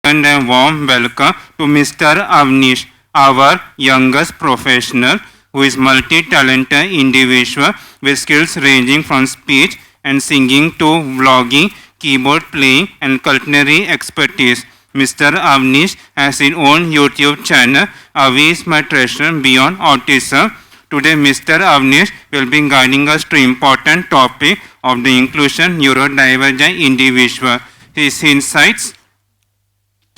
And a warm welcome to Mr. Avaneesh, our youngest professional, who is multi-talented individual with skills ranging from speech and singing to vlogging, keyboard playing, and culinary expertise. Mr. Avaneesh has his own YouTube channel, Avi is my treasure beyond autism. Today, Mr. Avaneesh will be guiding us to important topic of the inclusion neurodivergent individual. His insights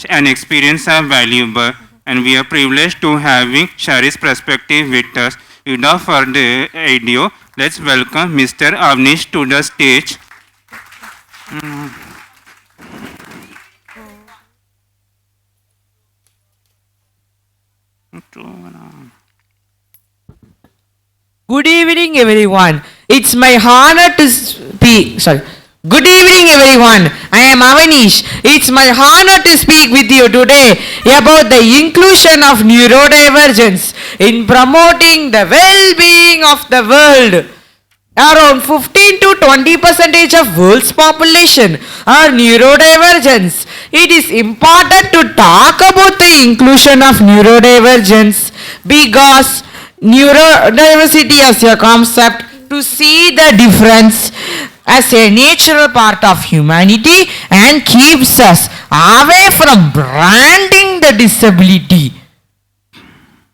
and experience are valuable, and we are privileged to having share his perspective with us. Without further ado, let's welcome Mr. Avaneesh to the stage. Good evening, everyone. It's my honor to speak. Good evening, everyone. I am Avaneesh. It's my honor to speak with you today about the inclusion of neurodivergence in promoting the well-being of the world. Around 15 to 20% of world's population are neurodivergents. It is important to talk about the inclusion of neurodivergence because neurodiversity as a concept to see the difference as a natural part of humanity and keeps us away from branding the disability.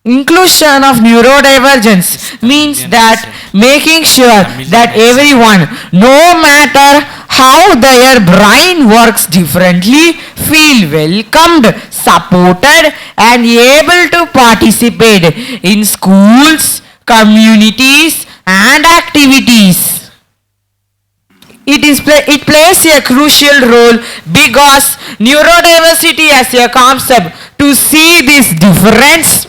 Inclusion of neurodivergence means that making sure that everyone, no matter how their brain works differently, feel welcomed, supported, and able to participate in schools, communities, and activities. It plays a crucial role because neurodiversity as a concept to see this difference.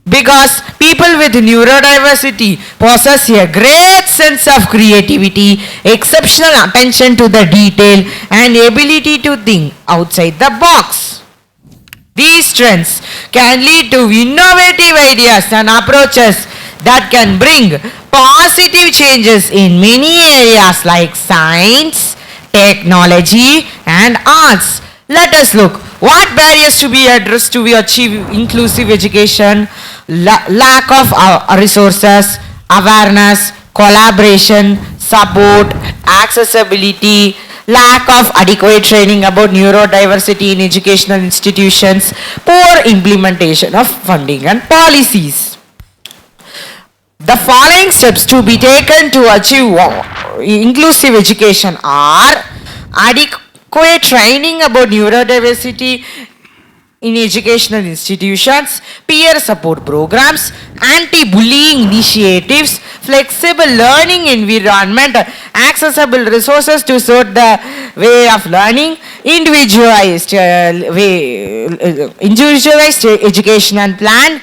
Because people with neurodiversity possess a great sense of creativity, exceptional attention to the detail, and ability to think outside the box. These strengths can lead to innovative ideas and approaches that can bring positive changes in many areas like science, technology, and arts. Let us look what barriers to be addressed to achieve inclusive education. Lack of resources, awareness, collaboration, support, accessibility, lack of adequate training about neurodiversity in educational institutions, poor implementation of funding and policies. The following steps to be taken to achieve inclusive education are adequate training about neurodiversity in educational institutions, peer support programs, anti-bullying initiatives, flexible learning environment, accessible resources to suit the way of learning, individualized educational plan,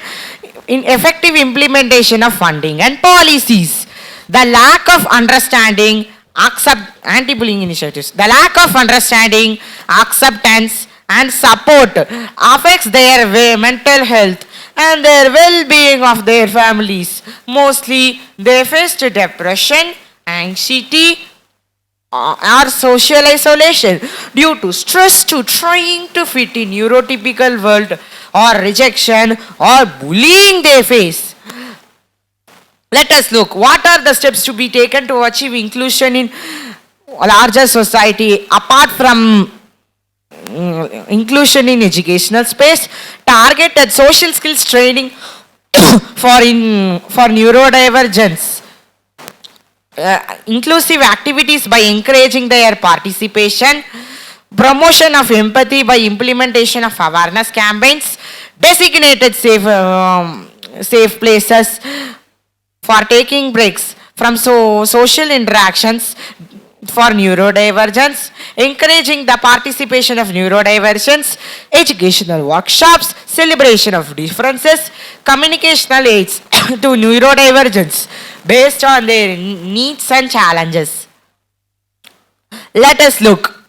in effective implementation of funding and policies. The lack of understanding, anti-bullying initiatives. The lack of understanding, acceptance, and support affects their mental health and their well-being of their families. Mostly, they face depression, anxiety, or social isolation due to stress to trying to fit in neurotypical world or rejection or bullying they face. Let us look what are the steps to be taken to achieve inclusion in larger society apart from inclusion in educational space. Targeted social skills training for neurodivergence. Inclusive activities by encouraging their participation, promotion of empathy by implementation of awareness campaigns, designated safe places for taking breaks from social interactions for neurodivergence, encouraging the participation of neurodivergence, educational workshops, celebration of differences, communicational aids to neurodivergence based on their needs and challenges. Let us look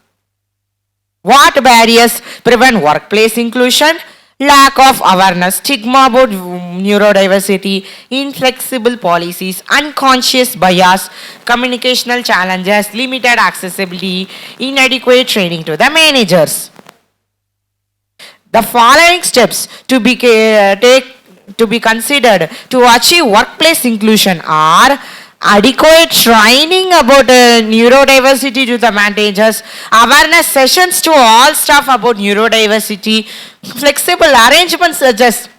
what barriers prevent workplace inclusion. Lack of awareness, stigma about neurodiversity, inflexible policies, unconscious bias, communicational challenges, limited accessibility, inadequate training to the managers. The following steps to be considered to achieve workplace inclusion are adequate training about neurodiversity to the managers, awareness sessions to all staff about neurodiversity, flexible arrangements such as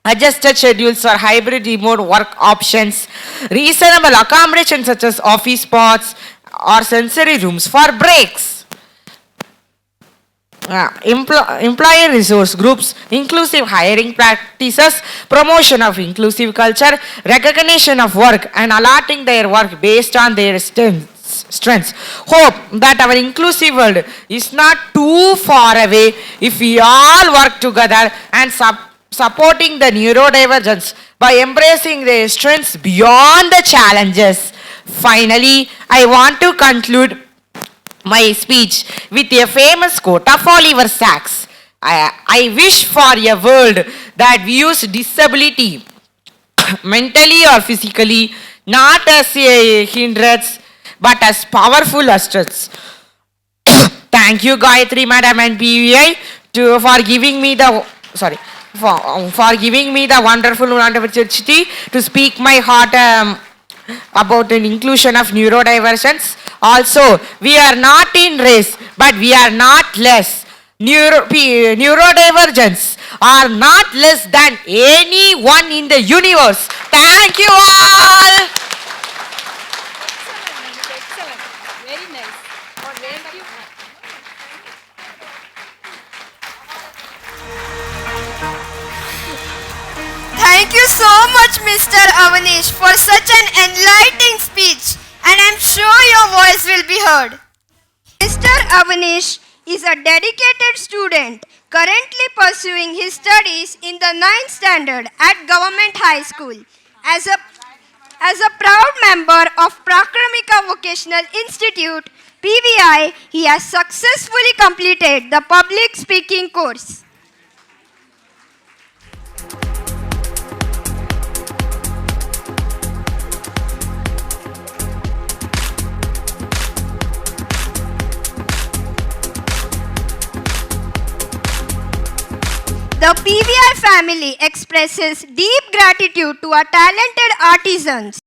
adjusted schedules or hybrid remote work options, reasonable accommodations such as office spots or sensory rooms for breaks. Employer resource groups, inclusive hiring practices, promotion of inclusive culture, recognition of work and allotting their work based on their strengths. Hope that our inclusive world is not too far away if we all work together and supporting the neurodivergents by embracing their strengths beyond the challenges. Finally, I want to conclude my speech with a famous quote of Oliver Sacks. I wish for a world that views disability mentally or physically not as a hindrance but as powerful assets. Thank you, Gayatri Madam and PVI for giving me the wonderful opportunity to speak my heart about an inclusion of neurodivergents. Also, we are not in race, but we are not less. Neurodivergents are not less than anyone in the universe. Thank you all. Excellent. Very nice. Thank you. Thank you so much, Mr. Avaneesh, for such an enlightening speech, and I'm sure your voice will be heard. Mr. Avaneesh is a dedicated student currently pursuing his studies in the 9th standard at Government High School. As a proud member of Prakramika Vocational Institute, PVI, he has successfully completed the public speaking course. The PVI family expresses deep gratitude to our talented artisans